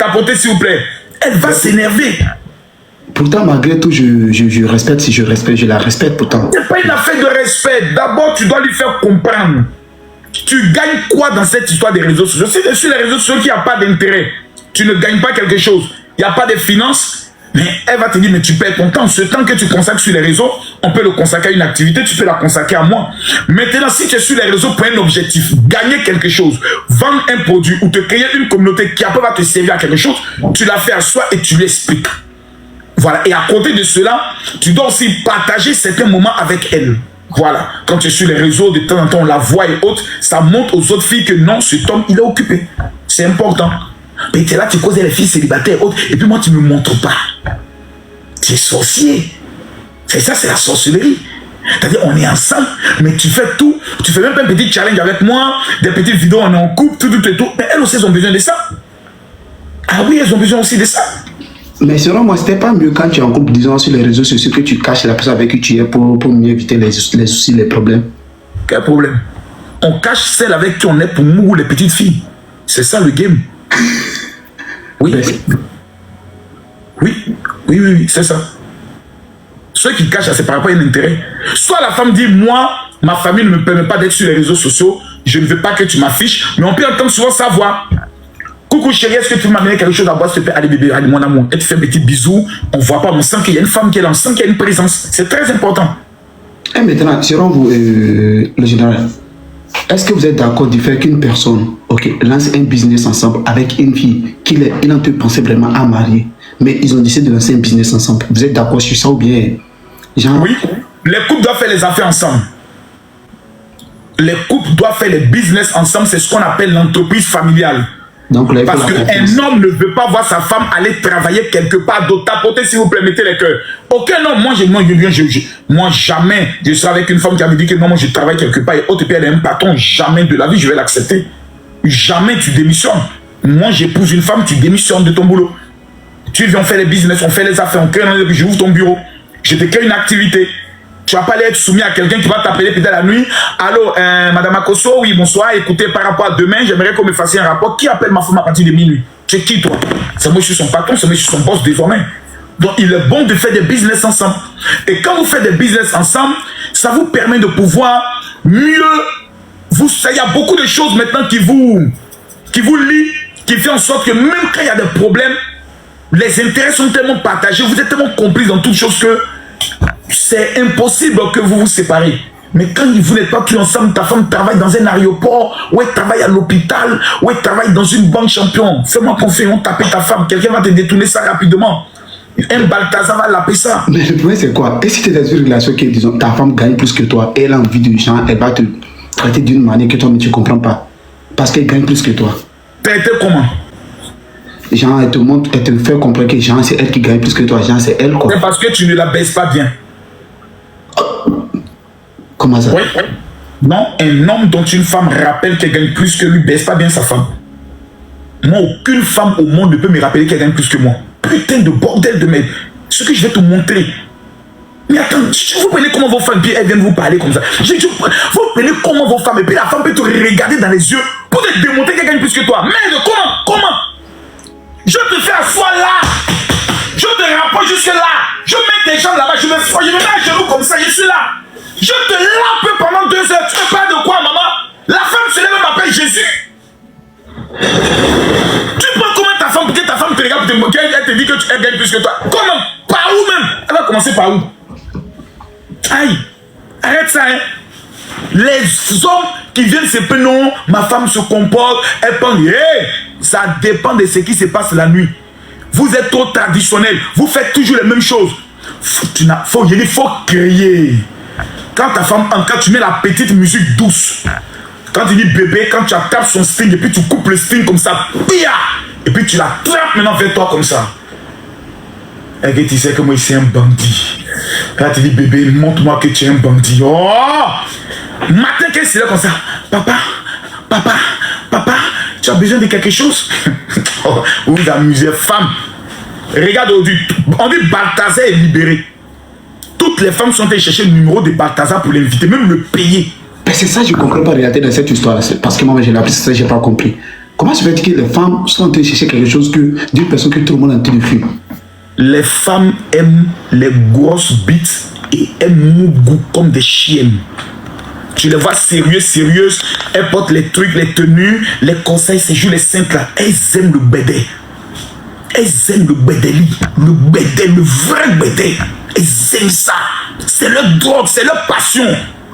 tapoter, s'il vous plaît. Elle va s'énerver. Pourtant, malgré tout, je respecte. Si je respecte, je la respecte pourtant. C'est pas une affaire de respect. D'abord, tu dois lui faire comprendre. Tu gagnes quoi dans cette histoire des réseaux sociaux? Si sur les réseaux sociaux, il n'y a pas d'intérêt, tu ne gagnes pas quelque chose, il n'y a pas de finances, mais elle va te dire, mais tu perds ton temps. Ce temps que tu consacres sur les réseaux, on peut le consacrer à une activité, tu peux la consacrer à moi. Maintenant, si tu es sur les réseaux pour un objectif, gagner quelque chose, vendre un produit ou te créer une communauté qui après va te servir à quelque chose, tu la fais à soi et tu lui expliques. Voilà. Et à côté de cela, tu dois aussi partager certains moments avec elle. Voilà. Quand tu es sur les réseaux, de temps en temps, on la voit et autres, ça montre aux autres filles que non, cet homme, il est occupé. C'est important. Mais tu es là, tu causes les filles célibataires et autres, et puis moi, tu ne me montres pas. Tu es sorcier. C'est ça, c'est la sorcellerie. C'est-à-dire, on est ensemble, mais tu fais tout. Tu fais même pas un petit challenge avec moi, des petites vidéos, on est en couple, tout. Mais elles aussi, elles ont besoin de ça. Ah oui, elles ont besoin aussi de ça. Mais selon moi, c'était pas mieux quand tu es en couple, disons, sur les réseaux sociaux, que tu caches la personne avec qui tu es pour mieux éviter les soucis, les problèmes. Quel problème? On cache celle avec qui on est pour nous, les petites filles. C'est ça le game. Oui. Oui, c'est ça. Ceux qui cachent, c'est par rapport à un intérêt. Soit la femme dit, moi, ma famille ne me permet pas d'être sur les réseaux sociaux, je ne veux pas que tu m'affiches, mais on peut entendre souvent sa voix. Coucou chérie, est-ce que tu peux m'amener quelque chose à boire, s'il te plaît? Allez bébé, allez mon amour. Elle te fait un petit bisou, on ne voit pas, on sent qu'il y a une femme qui est là, on sent qu'il y a une présence. C'est très important. Et maintenant, selon vous, le général, est-ce que vous êtes d'accord du fait qu'une personne, lance un business ensemble avec une fille qu'il en peut penser vraiment à marier, mais ils ont décidé de lancer un business ensemble? Vous êtes d'accord sur ça ou bien genre... Oui, les couples doivent faire les affaires ensemble. Les couples doivent faire les business ensemble, c'est ce qu'on appelle l'entreprise familiale. Donc, là, parce qu'un homme ne veut pas voir sa femme aller travailler quelque part d'autre. Tapoter, s'il vous plaît, mettez les cœurs. Aucun homme, moi jamais, je serai avec une femme qui a dit que non, moi je travaille quelque part et autre, et puis elle est un patron, jamais de la vie je vais l'accepter. Jamais tu démissionnes. Moi j'épouse une femme, tu démissionnes de ton boulot. Tu viens, on fait les business, on fait les affaires, on crée un puis j'ouvre ton bureau. Je te crée une activité. Tu vas pas aller être soumis à quelqu'un qui va t'appeler peut-être la nuit. Allô, Madame Akoso, oui, bonsoir. Écoutez, par rapport à demain, j'aimerais qu'on me fasse un rapport. Qui appelle ma femme à partir de minuit? Tu es qui, toi? C'est moi, je suis son patron, c'est moi, je suis son boss désormais. Donc, il est bon de faire des business ensemble. Et quand vous faites des business ensemble, ça vous permet de pouvoir mieux... Il y a beaucoup de choses maintenant qui vous lient, qui fait en sorte que même quand il y a des problèmes, les intérêts sont tellement partagés, vous êtes tellement complices dans toutes choses que c'est impossible que vous vous séparez. Mais quand vous n'êtes pas tous ensemble, ta femme travaille dans un aéroport, ou elle travaille à l'hôpital, ou elle travaille dans une banque champion. Fais-moi confiance, on tape ta femme, quelqu'un va te détourner ça rapidement. Un Balthazar va l'appeler ça. Mais le problème c'est quoi? Et si tu es dans une relation qui, disons, ta femme gagne plus que toi, elle a envie de gens, elle va te traiter d'une manière que toi, mais tu ne comprends pas. Parce qu'elle gagne plus que toi. Traiter comment? Genre, elle te montre, elle te fait comprendre que genre, c'est elle qui gagne plus que toi. Genre, c'est elle quoi. C'est parce que tu ne la baisses pas bien. Comment ça? Oui. Non, un homme dont une femme rappelle qu'elle gagne plus que lui baisse pas bien sa femme. Moi, aucune femme au monde ne peut me rappeler qu'elle gagne plus que moi. Putain de bordel de merde. Ce que je vais te montrer. Mais attends, vous prenez comment vos femmes, puis elles viennent vous parler comme ça. Vous prenez comment vos femmes, et puis la femme peut te regarder dans les yeux pour te démontrer qu'elle gagne plus que toi. Merde, comment? Je te fais asseoir là. Je te rapproche jusque là. Je mets tes jambes là-bas, je me mets à genoux comme ça, je suis là. Je te lape pendant 2 heures. Tu me parles de quoi, maman? La femme se lève et m'appelle Jésus. Tu prends comment ta femme pour que ta femme te regarde, elle te dit que elle gagne plus que toi? Comment? Par où même? Elle va commencer par où? Aïe, arrête ça, hein. Les hommes qui viennent se plaindre, non, ma femme se comporte, elle pense, hey, ça dépend de ce qui se passe la nuit. Vous êtes trop traditionnel, vous faites toujours les mêmes choses. Il faut créer. Quand ta femme, quand tu mets la petite musique douce, quand tu dis bébé, quand tu attrapes son string et puis tu coupes le string comme ça, pia, et puis tu la trappes maintenant vers toi comme ça. Et que tu sais que moi, c'est un bandit. Là, tu dis bébé, montre-moi que tu es un bandit. Oh! Matin, qu'est-ce que c'est là comme ça? Papa, tu as besoin de quelque chose? Oh, vous vous amusez, femme. Regarde aujourd'hui, on dit Balthazar est libéré. Toutes les femmes sont allées chercher le numéro de Balthazar pour l'inviter, même le payer. C'est ça, je ne comprends pas regarder dans cette histoire. Parce que moi, j'ai appris ça, je n'ai pas compris. Comment se fait-il que les femmes sont en train de chercher quelque chose d'une personne que tout le monde est en train de fuir? Les femmes aiment les grosses bites et aiment Mougou comme des chiennes. Tu les vois sérieuses, elles portent les trucs, les tenues, les conseils, ces jours, les saintes là. Elles aiment le bédé. Elles aiment le bédéli, le vrai bédé. Elles aiment ça. C'est leur drogue, c'est leur passion.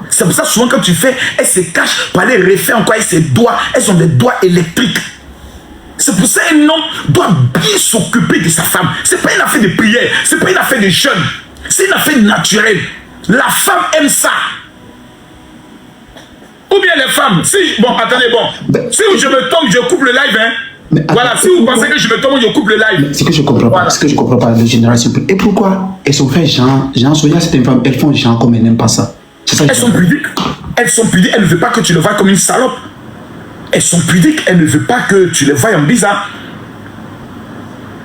C'est pour ça souvent quand tu fais, elles se cachent pour aller refaire encore avec ses doigts. Elles ont des doigts électriques. C'est pour ça qu'un homme doit bien s'occuper de sa femme. C'est pas une affaire de prière, c'est pas une affaire de jeûne. C'est une affaire naturelle. La femme aime ça. Ou bien les femmes, si, bon, attendez, bon, si je me tombe, je coupe le live, hein. Voilà, si vous pensez que je me tombe, je coupe le live. Ce que je comprends pas, ce que je comprends pas, le génération. Et pourquoi elles sont faites Jean Sonia, c'est une femme, elles font Jean comme elles n'aiment pas ça. Ça elles sont pudiques. Elles sont pudiques, elles ne veulent pas que tu le vois comme une salope. Elles sont pudiques, elles ne veulent pas que tu les vois en bizarre.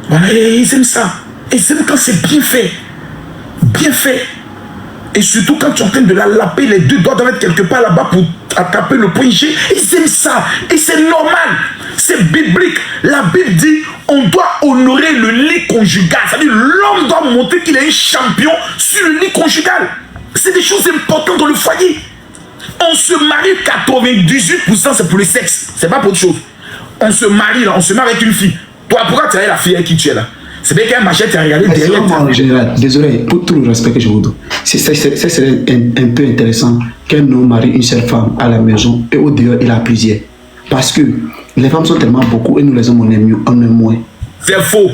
Voilà, et ils aiment ça. Ils aiment quand c'est bien fait. Bien fait. Et surtout quand tu es en train de la laper, les deux doigts doivent être quelque part là-bas pour attraper le point G. Ils aiment ça. Et c'est normal. C'est biblique. La Bible dit on doit honorer le lit conjugal. C'est-à-dire l'homme doit montrer qu'il est un champion sur le lit conjugal. C'est des choses importantes dans le foyer. On se marie, 98% c'est pour le sexe. C'est pas pour autre chose. On se marie là, on se marie avec une fille. Toi, pourquoi tu as la fille avec qui tu es là? C'est bien qu'un machette t'a regardé derrière. En général, désolé, pour tout le respect que je vous donne, c'est un peu intéressant qu'un homme marie une seule femme à la maison et au dehors il a plusieurs. Parce que les femmes sont tellement beaucoup et nous les hommes on aime mieux, on aime moins. C'est faux.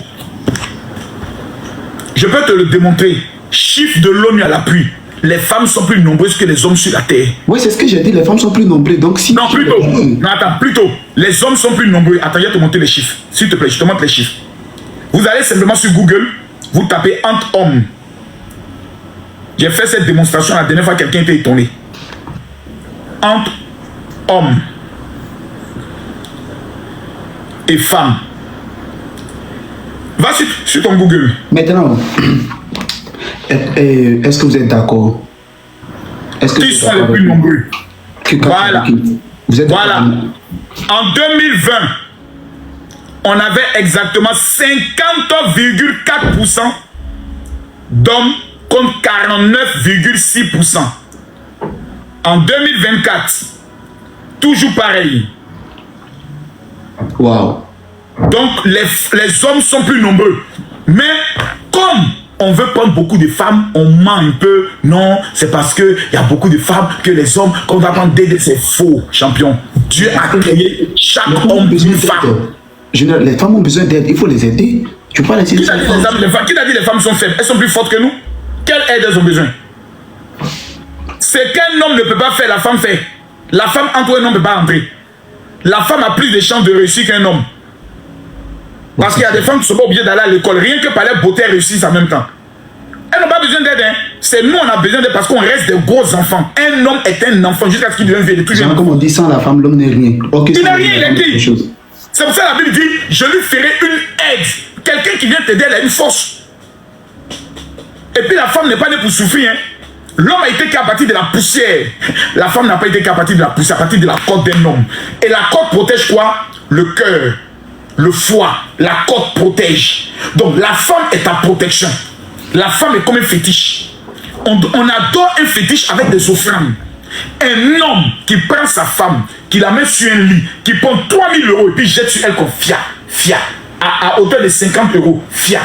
Je peux te le démontrer. Chiffre de l'ONU à l'appui. Les femmes sont plus nombreuses que les hommes sur la terre. Oui, c'est ce que j'ai dit, les femmes sont plus nombreuses. Donc si non, plutôt. Non, attends, plutôt. Les hommes sont plus nombreux. Attends, je vais te montrer les chiffres. S'il te plaît, je te montre les chiffres. Vous allez simplement sur Google, vous tapez entre hommes. J'ai fait cette démonstration la dernière fois, quelqu'un était étonné. Entre hommes et femmes. Va sur ton Google. Maintenant, est-ce que vous êtes d'accord? Qui sont les plus nombreux? Voilà. Vous êtes voilà. En 2020, on avait exactement 50,4% d'hommes contre 49,6%. En 2024, toujours pareil. Wow. Donc les hommes sont plus nombreux. Mais comme on veut prendre beaucoup de femmes, on ment un peu. Non, c'est parce qu'il y a beaucoup de femmes que les hommes, qu'on va prendre d'aider, c'est faux, champion. Dieu a créé chaque homme une femme. Les femmes ont besoin d'aide, il faut les aider. Tu peux pas laisser qui a dit les femmes sont faibles? Elles sont plus fortes que nous. Quelle aide elles ont besoin? C'est qu'un homme ne peut pas faire, la femme fait. La femme entre un homme ne peut pas entrer. La femme a plus de chances de réussir qu'un homme. Parce qu'il y a des femmes qui ne sont pas obligées d'aller à l'école. Rien que par leur beauté, elles réussissent en même temps. Elles n'ont pas besoin d'aide. Hein. C'est nous, on a besoin d'aide parce qu'on reste des gros enfants. Un homme est un enfant jusqu'à ce qu'il devienne vieux. Comme on dit, sans la femme, l'homme n'est rien. Okay, il n'est rien, il est qui? C'est pour ça que la Bible dit, je lui ferai une aide. Quelqu'un qui vient t'aider, elle a une force. Et puis la femme n'est pas née pour souffrir. Hein. L'homme a été qu'à partir de la poussière. La femme n'a pas été qu'à partir de la poussière, à partir de la côte d'un homme. Et la côte protège quoi? Le cœur, le foie. La côte protège. Donc la femme est ta protection. La femme est comme un fétiche. On adore un fétiche avec des offrandes. Un homme qui prend sa femme, qui la met sur un lit, qui prend 3 000 € et puis jette sur elle comme fia, à hauteur de 50 €, fia.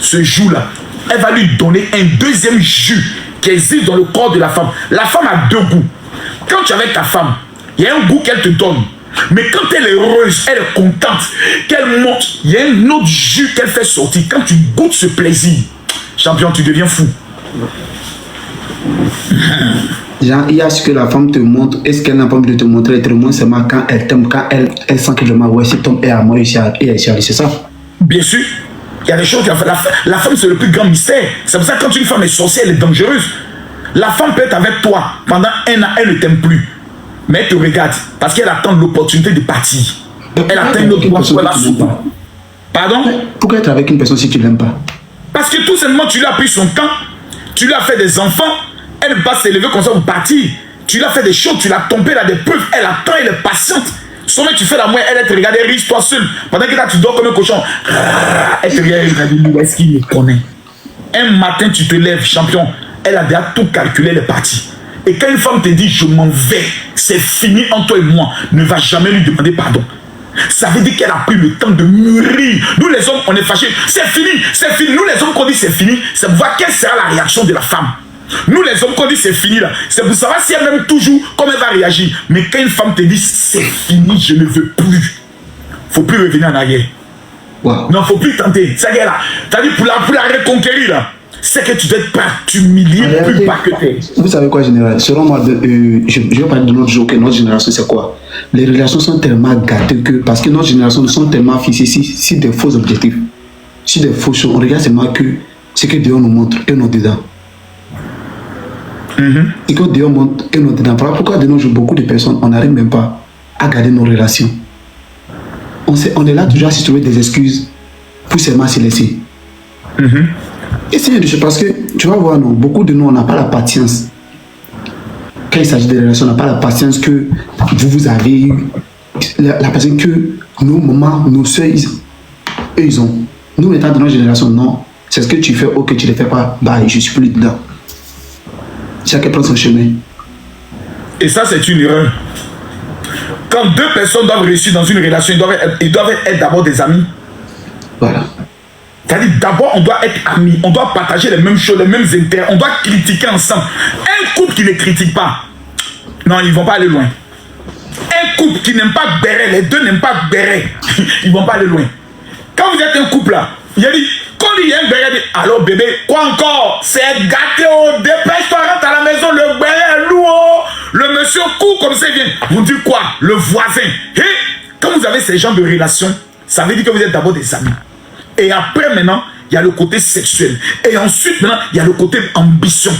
Ce jour-là, elle va lui donner un deuxième jus qui existe dans le corps de la femme. La femme a deux goûts. Quand tu es avec ta femme, il y a un goût qu'elle te donne. Mais quand elle est heureuse, elle est contente, qu'elle monte, il y a un autre jus qu'elle fait sortir. Quand tu goûtes ce plaisir, champion, tu deviens fou. Genre, il y a ce que la femme te montre. Est-ce qu'elle n'a pas envie de te montrer autrement? C'est quand elle t'aime, quand elle sent que le ouais, cet homme est à moi, c'est ça? Bien sûr. Il y a des choses. La femme, c'est le plus grand mystère. C'est pour ça que quand une femme est sorcière, elle est dangereuse. La femme peut être avec toi pendant un an, elle ne t'aime plus. Mais elle te regarde parce qu'elle attend l'opportunité de partir. Elle attend une autre fois. Pardon? Pourquoi être avec une personne si tu ne l'aimes pas? Parce que tout simplement, tu lui as pris son temps. Tu lui as fait des enfants. Elle ne va pas s'élever comme ça pour partir. Tu lui as fait des choses, tu l'as tombé là des preuves. Elle attend, elle est patiente. Sommet, tu fais la moelle, elle te regarde, riche toi seul. Pendant que là, tu dors comme un cochon. Elle te regarde, elle dit, est-ce qu'il me connaît? Un matin, tu te lèves, champion. Elle a déjà tout calculé, elle est partie. Et quand une femme te dit, je m'en vais, c'est fini entre toi et moi, ne va jamais lui demander pardon. Ça veut dire qu'elle a pris le temps de mûrir. Nous les hommes, on est fâchés. C'est fini, c'est fini. Nous les hommes, quand on dit c'est fini, c'est pour voir quelle sera la réaction de la femme. Nous les hommes, quand on dit c'est fini, c'est pour savoir si elle m'aime toujours, comment elle va réagir. Mais quand une femme te dit c'est fini, je ne veux plus, faut plus revenir en arrière. Wow. Non, faut plus tenter. Ça y est là. T'as dit pour la reconquérir là. C'est que tu dois être prêt à t'humilier plus bas que t'es. Vous savez quoi, général? Selon moi, je vais parler de notre jour, que notre génération, c'est quoi? Les relations sont tellement gâtées que, parce que notre génération, nous sommes tellement fixés si des faux objectifs, si des faux choses, on regarde seulement que ce que Dieu nous montre et nous dedans. Et que Dieu montre et nous dedans. Pourquoi de nos jours, beaucoup de personnes, on n'arrive même pas à garder nos relations? On est là toujours à se trouver des excuses pour seulement se laisser. Essayez de parce que tu vas voir, non, beaucoup de nous, on n'a pas la patience. Quand il s'agit de relations, on n'a pas la patience que vous avez eu, la patience que nos mamans, nos soeurs, eux, ils ont. Nous, étant de notre génération, non. C'est ce que tu fais, ok, tu ne le fais pas, bah, je suis plus dedans. Chacun prend son chemin. Et ça, c'est une erreur. Quand deux personnes doivent réussir dans une relation, ils doivent être d'abord des amis. Voilà. C'est-à-dire, d'abord, on doit être amis, on doit partager les mêmes choses, les mêmes intérêts, on doit critiquer ensemble. Un couple qui ne critique pas, non, ils ne vont pas aller loin. Un couple qui n'aime pas béret, les deux n'aiment pas béret, ils ne vont pas aller loin. Quand vous êtes un couple là, il a dit, quand il y a un béret, il dit, alors bébé, quoi encore? C'est gâté, oh, dépêche-toi, rentre à la maison, le béret est lourd, le monsieur court comme ça, il vient. Vous dites quoi? Le voisin. Et quand vous avez ces genres de relations, ça veut dire que vous êtes d'abord des amis. Et après, maintenant, il y a le côté sexuel. Et ensuite, maintenant, il y a le côté ambition.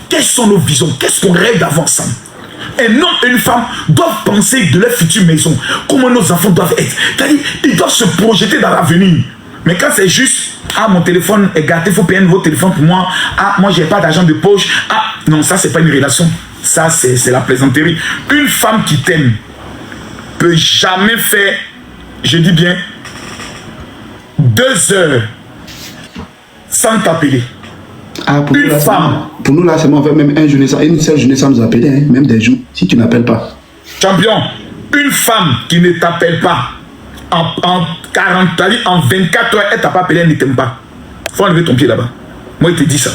Quelles sont nos visions? Qu'est-ce qu'on rêve d'avoir ensemble? Un homme et une femme doivent penser de leur future maison. Comment nos enfants doivent être. C'est-à-dire, ils doivent se projeter dans l'avenir. Mais quand c'est juste, ah, mon téléphone est gâté, il faut payer un nouveau téléphone pour moi. Ah, moi, j'ai pas d'argent de poche. Ah, non, ça, c'est pas une relation. Ça, c'est la plaisanterie. Une femme qui t'aime peut jamais faire, je dis bien, 2 heures sans t'appeler. Ah, pour une femme. Pour nous là, c'est on fait même une seule journée sans nous appeler, hein, même des jours, si tu n'appelles pas. Champion, une femme qui ne t'appelle pas en 40, en 24 heures, elle t'a pas appelé, elle ne t'aime pas. Faut enlever ton pied là-bas. Moi, il te dit ça.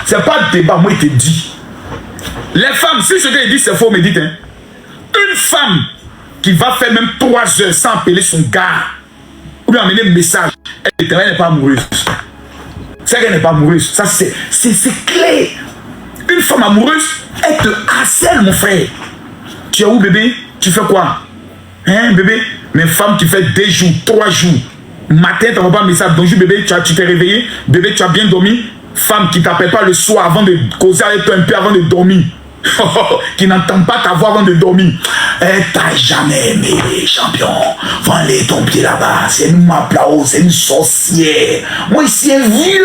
C'est pas de débat, moi, il te dit. Les femmes, si ce que il dit c'est faux, me dites, hein. Une femme qui va faire même 3 heures sans appeler son gars, ou bien amener un message, elle n'est pas amoureuse. C'est qu'elle n'est pas amoureuse. Ça, c'est clair. Une femme amoureuse, elle te harcèle, mon frère. Tu es où, bébé? Tu fais quoi? Hein, bébé? Mais femme qui fait 2 jours, 3 jours, matin, tu n'as pas un message. Bonjour, bébé, tu t'es réveillé? Bébé, tu as bien dormi? Femme qui ne t'appelle pas le soir avant de causer avec toi un peu avant de dormir. Qui n'entend pas ta voix avant de dormir. Elle t'a jamais aimé, champion. Vends-les ton pied là-bas. C'est une maplao, c'est une sorcière. Moi ici un vieux.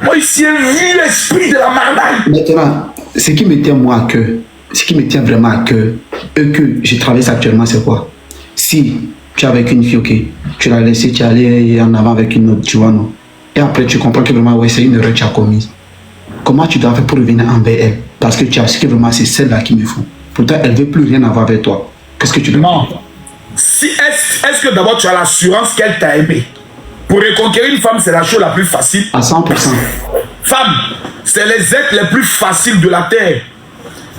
Moi ici un vieux esprit de la mardaille. Maintenant, ce qui me tient moi à cœur, ce qui me tient vraiment à cœur, et que je traverse actuellement, c'est quoi? Si tu es avec une fille, ok, tu l'as laissée, tu es allé en avant avec une autre, tu vois, non? Et après tu comprends que vraiment, ouais, c'est une erreur que tu as commise. Comment tu dois faire pour revenir envers elle? Parce que tu as ce que vraiment c'est celle-là qui me faut. Pourtant, elle ne veut plus rien avoir avec toi. Qu'est-ce que tu dois faire? Non. Si, est-ce que d'abord tu as l'assurance qu'elle t'a aimé? Pour reconquérir une femme, c'est la chose la plus facile. À 100%. Femme, c'est les êtres les plus faciles de la terre.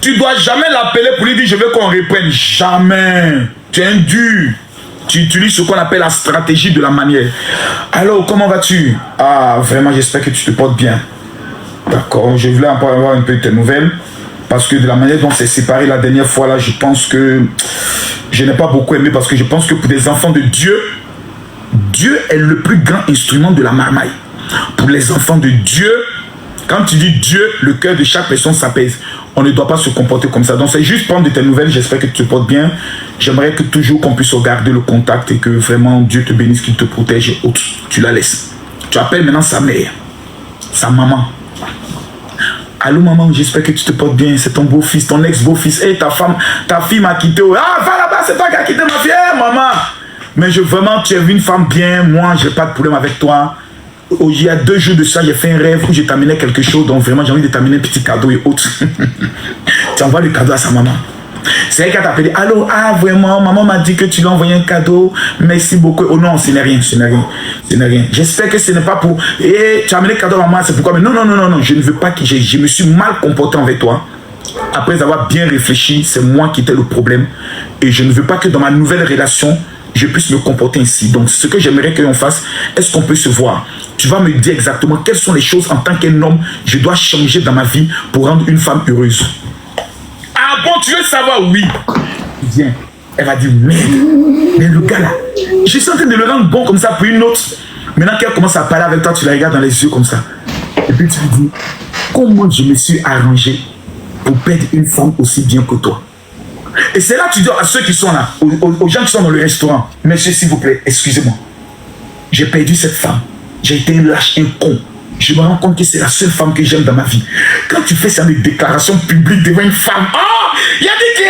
Tu ne dois jamais l'appeler pour lui dire je veux qu'on reprenne. Jamais. Tu es un dur. Tu utilises ce qu'on appelle la stratégie de la manière. Alors, comment vas-tu? Ah, vraiment, j'espère que tu te portes bien. D'accord, je voulais encore avoir un peu de tes nouvelles. Parce que de la manière dont c'est séparé la dernière fois, là, je pense que je n'ai pas beaucoup aimé. Parce que je pense que pour des enfants de Dieu, Dieu est le plus grand instrument de la marmaille. Pour les enfants de Dieu, quand tu dis Dieu, le cœur de chaque personne s'apaise. On ne doit pas se comporter comme ça. Donc c'est juste prendre de tes nouvelles. J'espère que tu te portes bien. J'aimerais que toujours qu'on puisse garder le contact et que vraiment Dieu te bénisse, qu'il te protège et autres. Tu la laisses. Tu appelles maintenant sa mère, sa maman. Allô maman, j'espère que tu te portes bien. C'est ton beau-fils, ton ex-beau-fils. Hey, ta fille m'a quitté. Ah, va là-bas. c'est toi qui as quitté ma fille, maman. Mais vraiment, tu es une femme bien, moi, je n'ai pas de problème avec toi. Il y a 2 jours de ça, j'ai fait un rêve où je t'amenais quelque chose, donc vraiment, j'ai envie de t'amener un petit cadeau et autres. Tu envoies le cadeau à sa maman. C'est elle qui t'a appelé. Allô, ah vraiment, maman m'a dit que tu lui as envoyé un cadeau. Merci beaucoup. Oh non, ce n'est rien, ce n'est rien. Ce n'est rien. J'espère que ce n'est pas pour. Tu as amené le cadeau à maman, c'est pourquoi. Mais non, non, non, non, non. Je ne veux pas que je me suis mal comporté avec toi. Après avoir bien réfléchi, c'est moi qui étais le problème. Et je ne veux pas que dans ma nouvelle relation, je puisse me comporter ainsi. Donc, ce que j'aimerais qu'on fasse, est-ce qu'on peut se voir? Tu vas me dire exactement quelles sont les choses en tant qu'un homme, je dois changer dans ma vie pour rendre une femme heureuse. Ah bon, tu veux savoir? Oui. Viens. Elle va dire, mais le gars là, je suis en train de le rendre bon comme ça pour une autre. Maintenant qu'elle commence à parler avec toi, tu la regardes dans les yeux comme ça. Et puis tu lui dis, comment je me suis arrangé pour perdre une femme aussi bien que toi? Et c'est là que tu dis à ceux qui sont là, aux gens qui sont dans le restaurant, monsieur s'il vous plaît, excusez-moi, j'ai perdu cette femme, j'ai été un lâche, un con. Je me rends compte que c'est la seule femme que j'aime dans ma vie. Quand tu fais ça, des déclarations publiques devant une femme, oh, il a dit que,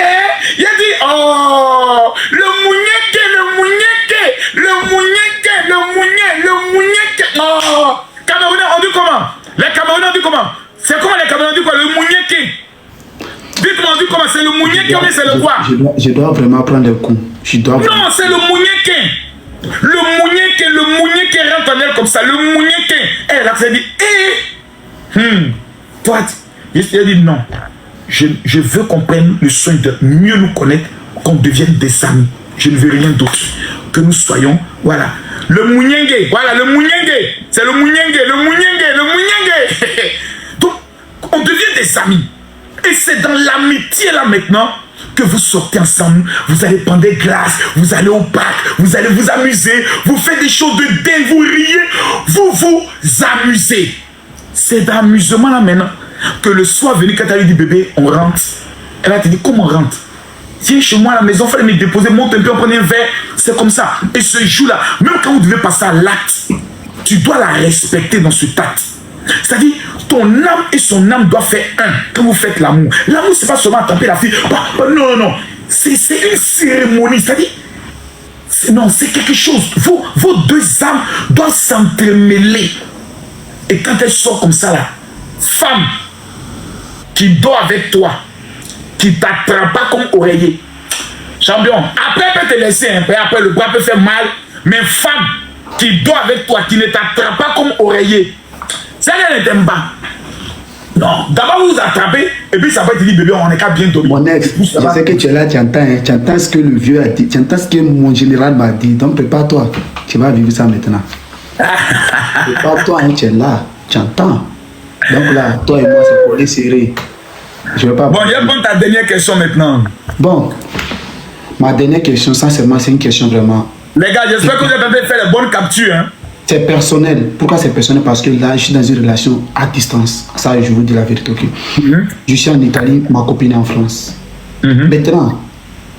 il a dit, oh, le mounieke, oh, Camerounais, on dit comment? Les Camerounais, on dit comment? C'est comment les Camerounais, on dit quoi? Le mounieke. Dites-moi, on dit comment? C'est le mounieke ou c'est le quoi? Je dois vraiment prendre le coup. Non, c'est le mounieke. Le mounieke rentre en elle comme ça. Le mounieke. Elle a dit, toi, je lui ai dit non. Je veux qu'on prenne le soin de mieux nous connaître, qu'on devienne des amis. Je ne veux rien d'autre. Que nous soyons, voilà. Le mounienge, voilà, le mounienge. C'est le mounienge. Donc, on devient des amis. Et c'est dans l'amitié là maintenant que vous sortez ensemble, vous allez prendre des glaces, vous allez au parc, vous allez vous amuser, vous faites des choses de dingue, vous riez, vous vous amusez. C'est d'amusement là maintenant que le soir venu, quand elle lui dit bébé, on rentre, elle va te dire comment on rentre? Viens chez moi à la maison, fallait me déposer, monte un peu, on prenait un verre, c'est comme ça. Et ce jour-là, même quand vous devez passer à l'acte, tu dois la respecter dans ce acte. C'est-à-dire, ton âme et son âme doivent faire un quand vous faites l'amour. L'amour, c'est pas seulement taper la fille. Non, non. C'est une cérémonie. C'est-à-dire, non, c'est quelque chose. Vos 2 âmes doivent s'entremêler. Et quand elle sort comme ça, là, femme qui dort avec toi, qui ne t'attrape pas comme oreiller. Champion, après, elle peut te laisser un peu, après, le bras peut faire mal. Mais femme qui dort avec toi, qui ne t'attrape pas comme oreiller, ça ne t'aime pas. Non, d'abord vous vous attrapez et puis ça va te dire bébé, on est qu'à bien dormir. Mon ex, je sais que tu es là, tu entends ce que le vieux a dit, tu entends ce que mon général m'a dit. Donc prépare-toi, tu vas vivre ça maintenant. Prépare-toi, hein, tu es là, tu entends. Donc là, toi et moi, c'est pour les serrer. Je veux pas. Bon, je vais prendre ta dernière question maintenant. Bon, ma dernière question, sincèrement, c'est une question vraiment. Les gars, j'espère que vous êtes en train de faire les bonnes captures. Hein? C'est personnel. Pourquoi c'est personnel? Parce que là, je suis dans une relation à distance. Ça, je vous dis la vérité. Okay? Je suis en Italie, ma copine est en France. Maintenant,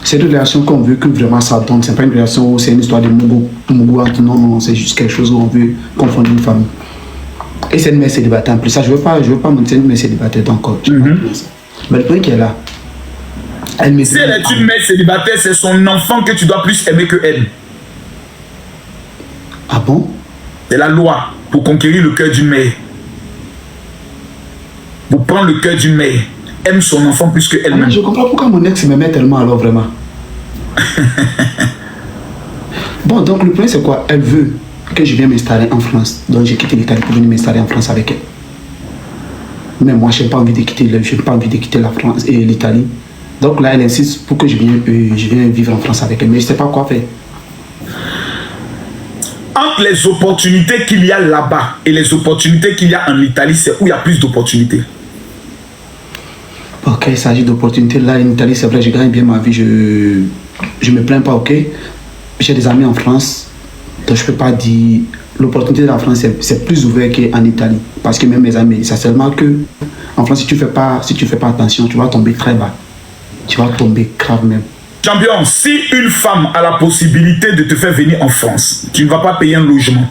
c'est une relation qu'on veut que vraiment ça donne. C'est pas une relation où c'est une histoire de Mougou. Non, non, c'est juste quelque chose où on veut confondre une famille. Et c'est une mère célibataire en plus. Ça, je veux pas mentir, une mère célibataire encore. Mais le point qui est là, elle me dit. Si elle est une mère célibataire, c'est son enfant que tu dois plus aimer que elle. Ah bon? C'est la loi pour conquérir le cœur d'une mère. Pour prendre le cœur d'une mère, aime son enfant plus que elle-même. Je comprends pourquoi mon ex m'aimait tellement alors vraiment. Bon, donc le point c'est quoi? Elle veut que je vienne m'installer en France. Donc j'ai quitté l'Italie pour venir m'installer en France avec elle. Mais moi je n'ai pas envie de quitter la France et l'Italie. Donc là elle insiste pour que je vienne vivre en France avec elle. Mais je ne sais pas quoi faire. Entre les opportunités qu'il y a là-bas et les opportunités qu'il y a en Italie, c'est où il y a plus d'opportunités. Ok, il s'agit d'opportunités. Là, en Italie, c'est vrai, je gagne bien ma vie. Je me plains pas, ok. J'ai des amis en France. Donc, je peux pas dire... L'opportunité de la France, c'est plus ouvert qu'en Italie. Parce que même mes amis, c'est seulement que... En France, si tu fais pas attention, tu vas tomber très bas. Tu vas tomber grave même. Champion, si une femme a la possibilité de te faire venir en France, tu ne vas pas payer un logement.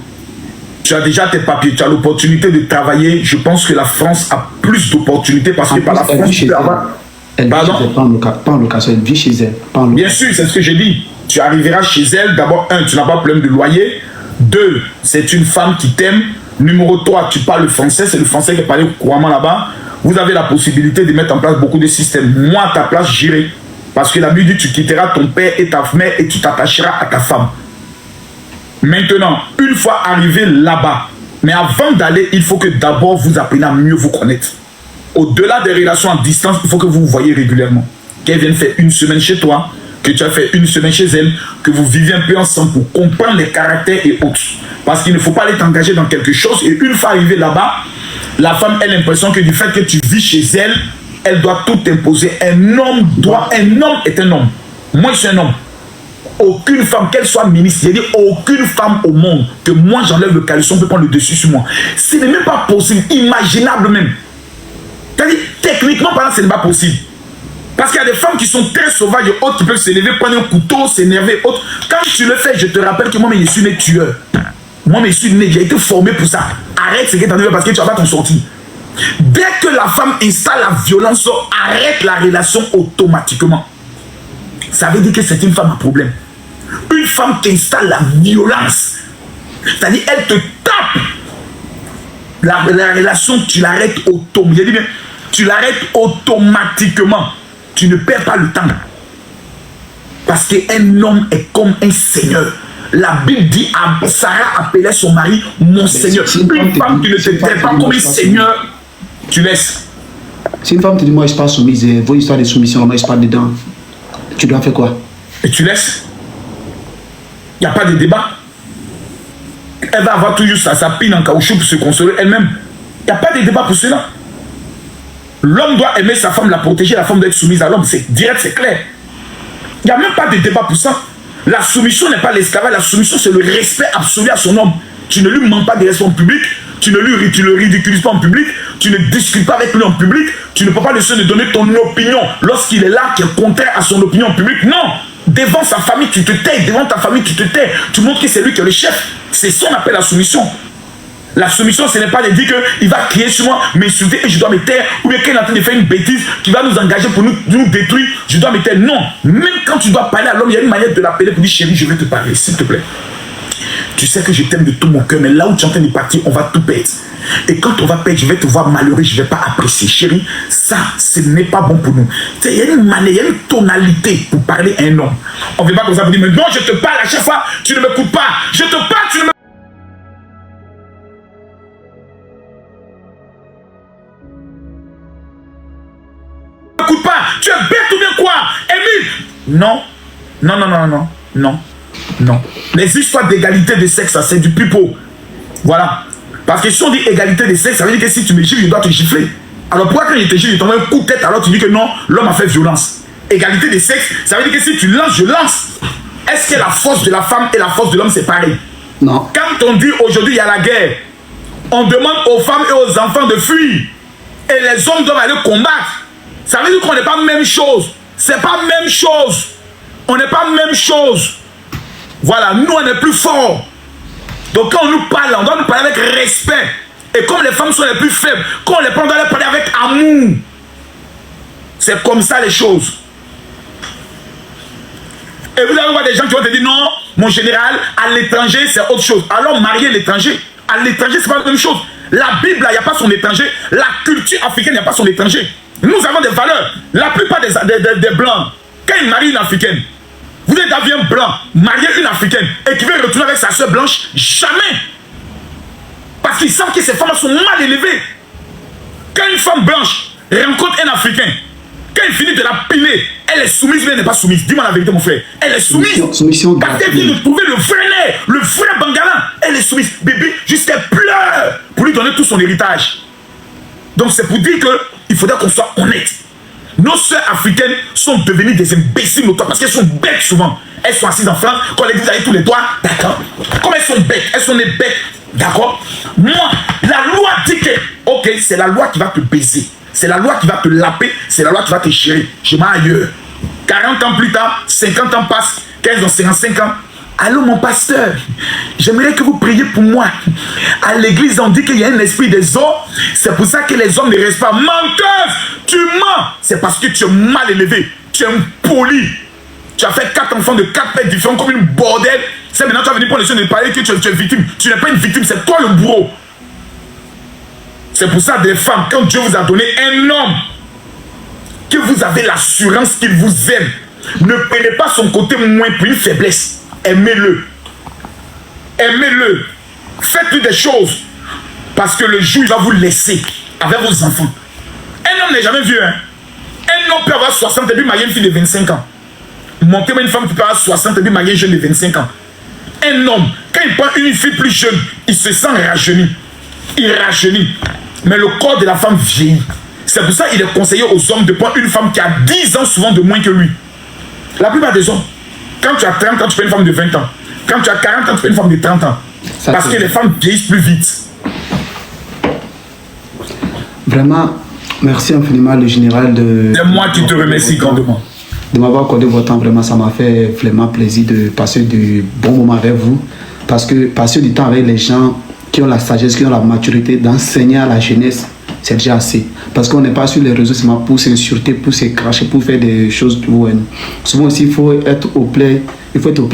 Tu as déjà tes papiers, tu as l'opportunité de travailler. Je pense que la France a plus d'opportunités parce que par la France, tu peux avoir... Pardon? Pas en location, elle vit chez elle. Bien sûr, c'est ce que j'ai dit. Tu arriveras chez elle, d'abord, 1, tu n'as pas de problème de loyer. 2, c'est une femme qui t'aime. Numéro 3, tu parles le français, c'est le français qui est parlé couramment là-bas. Vous avez la possibilité de mettre en place beaucoup de systèmes. Moi, à ta place, j'irai. Parce que la Bible dit, tu quitteras ton père et ta mère et tu t'attacheras à ta femme. Maintenant, une fois arrivé là-bas, mais avant d'aller, il faut que d'abord vous appreniez à mieux vous connaître. Au-delà des relations à distance, il faut que vous vous voyez régulièrement. Qu'elle vienne faire une semaine chez toi, que tu as fait une semaine chez elle, que vous viviez un peu ensemble pour comprendre les caractères et autres. Parce qu'il ne faut pas aller t'engager dans quelque chose et une fois arrivé là-bas, la femme a l'impression que du fait que tu vis chez elle, elle doit tout imposer. Un homme est un homme. Moi, je suis un homme. Aucune femme, qu'elle soit ministre, j'ai dit aucune femme au monde que moi j'enlève le caleçon peut prendre le dessus sur moi. Ce n'est même pas possible, imaginable même. C'est-à-dire, techniquement parlant, ce n'est pas possible. Parce qu'il y a des femmes qui sont très sauvages et autres qui peuvent s'élever, prendre un couteau, s'énerver et autres. Quand tu le fais, je te rappelle que moi, je suis né tueur. Moi, je suis né, j'ai été formé pour ça. Arrête ce qui est en train parce que tu vas pas t'en sortir. Dès que la femme installe la violence, arrête la relation automatiquement. Ça veut dire que c'est une femme à problème. Une femme qui installe la violence, c'est-à-dire elle te tape. La relation, tu l'arrêtes automatiquement. J'ai dit bien, tu l'arrêtes automatiquement. Tu ne perds pas le temps. Parce qu'un homme est comme un seigneur. La Bible dit, Sarah appelait son mari mon Seigneur. Une femme qui ne te traite pas comme un Seigneur, tu laisses. Si une femme te dit, moi je ne suis pas soumise, vos histoires de soumission, moi je ne suis pas dedans, tu dois faire quoi? Et tu laisses. Il n'y a pas de débat. Elle va avoir toujours sa pile en caoutchouc pour se consoler elle-même. Il n'y a pas de débat pour cela. L'homme doit aimer sa femme, la protéger, la femme doit être soumise à l'homme. C'est direct, c'est clair. Il n'y a même pas de débat pour ça. La soumission n'est pas l'esclavage, la soumission c'est le respect absolu à son homme. Tu ne lui mens pas de respect en public, tu ne le ridiculises pas en public, tu ne discutes pas avec lui en public, tu ne peux pas le seul de donner ton opinion lorsqu'il est là qui est contraire à son opinion en public. Non, devant sa famille tu te tais, devant ta famille tu te tais, tu montres que c'est lui qui est le chef. C'est ça qu'on appelle la soumission. La soumission, ce n'est pas de dire qu'il va crier sur moi, m'insulter et je dois me taire, ou bien qu'il est en train de faire une bêtise qui va nous engager pour nous détruire, je dois me taire. Non, même quand tu dois parler à l'homme, il y a une manière de l'appeler pour dire chérie, je vais te parler, s'il te plaît. Tu sais que je t'aime de tout mon cœur, mais là où tu es en train de partir, on va tout perdre. Et quand on va perdre, je vais te voir malheureux, je ne vais pas apprécier. Chérie, ça, ce n'est pas bon pour nous. Il y a une manière, il y a une tonalité pour parler à un homme. On ne veut pas comme ça pour dire, mais non, je te parle à chaque fois, tu ne m'écoutes pas. Je te parle, tu ne me écoute pas, tu es bête ou bien quoi, Émile? Non, non, non, non, non, non, non. Les histoires d'égalité de sexe, c'est du pipeau. Voilà. Parce que si on dit égalité de sexe, ça veut dire que si tu me gifles, je dois te gifler. Alors pourquoi quand je te gifle, je t'envoie un coup de tête, alors tu dis que non, l'homme a fait violence. Égalité de sexe, ça veut dire que si tu lances, je lance. Est-ce que la force de la femme et la force de l'homme, c'est pareil? Non. Quand on dit aujourd'hui, il y a la guerre, on demande aux femmes et aux enfants de fuir. Et les hommes doivent aller combattre. Ça veut dire qu'on n'est pas même chose. C'est pas même chose. On n'est pas même chose. Voilà, nous on est plus forts. Donc quand on nous parle, on doit nous parler avec respect. Et comme les femmes sont les plus faibles, quand on les parle, on doit les parler avec amour. C'est comme ça les choses. Et vous allez voir des gens qui vont te dire non, mon général, à l'étranger c'est autre chose. Alors marier l'étranger, à l'étranger c'est pas la même chose. La Bible, il n'y a pas son étranger. La culture africaine, il n'y a pas son étranger. Nous avons des valeurs. La plupart des blancs, quand ils marient une africaine, vous êtes un blanc, marier une africaine et qui veut retourner avec sa soeur blanche, jamais. Parce qu'ils savent que ces femmes sont mal élevées. Quand une femme blanche rencontre un africain, quand il finit de la piler, elle est soumise ou elle n'est pas soumise? Dis-moi la vérité, mon frère. Elle est soumise. Soumission parce qu'elle vient de trouver le vrai nerf, le vrai Bangala. Elle est soumise. Bébé, jusqu'à pleure pour lui donner tout son héritage. Donc c'est pour dire qu'il faudrait qu'on soit honnête. Nos sœurs africaines sont devenues des imbéciles notoires parce qu'elles sont bêtes souvent. Elles sont assises en France, quand elles disent avec tous les doigts, d'accord. Comme elles sont bêtes, elles sont des bêtes, d'accord. Moi, la loi dit que, ok, c'est la loi qui va te baiser. C'est la loi qui va te laper, c'est la loi qui va te chérir. Je m'en ailleurs. 40 ans plus tard, 50 ans passent, 15 ans, 55 ans. Allô mon pasteur, j'aimerais que vous priez pour moi. À l'église on dit qu'il y a un esprit des eaux. C'est pour ça que les hommes ne restent pas. Menteuse, Tu mens, c'est parce que tu es mal élevé, tu es impoli. Tu as fait 4 enfants de 4 pères différents comme une bordel. C'est maintenant tu vas venir prendre le soin de parler que tu es victime. Tu n'es pas une victime, c'est toi le bourreau. C'est pour ça, des femmes, quand Dieu vous a donné un homme, que vous avez l'assurance qu'il vous aime, ne prenez pas son côté moins pour une faiblesse. Aimez-le. Aimez-le. Faites-lui des choses. Parce que le jour, il va vous laisser avec vos enfants. Un homme n'est jamais vieux. Hein? Un homme peut avoir 60 et puis marier une fille de 25 ans. Montez-moi une femme qui peut avoir 60 et puis marier une jeune de 25 ans. Un homme, quand il prend une fille plus jeune, il se sent rajeuni. Il rajeunit. Mais le corps de la femme vieillit. C'est pour ça qu'il est conseillé aux hommes de prendre une femme qui a 10 ans souvent de moins que lui. La plupart des hommes, quand tu as 30 ans, tu prends une femme de 20 ans. Quand tu as 40 ans, tu prends une femme de 30 ans. Ça, parce que les femmes vieillissent plus vite. Vraiment, merci infiniment le général de... C'est moi qui te remercie grandement. De m'avoir accordé votre temps, vraiment, ça m'a fait vraiment plaisir de passer de bons moments avec vous. Parce que passer du temps avec les gens qui ont la sagesse, qui ont la maturité d'enseigner à la jeunesse, c'est déjà assez. Parce qu'on n'est pas sur les réseaux seulement pour s'insulter, pour se cracher, pour faire des choses. Souvent aussi, il faut être auprès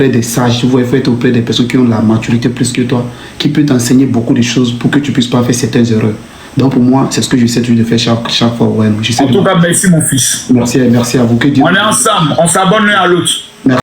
des sages, il faut être auprès des personnes qui ont la maturité plus que toi, qui peuvent t'enseigner beaucoup de choses pour que tu ne puisses pas faire certaines erreurs. Donc pour moi, c'est ce que j'essaie de faire chaque fois. Ouais. En tout cas, merci mon fils. Merci à vous. Que Dieu... On est ensemble, on s'abonne l'un à l'autre.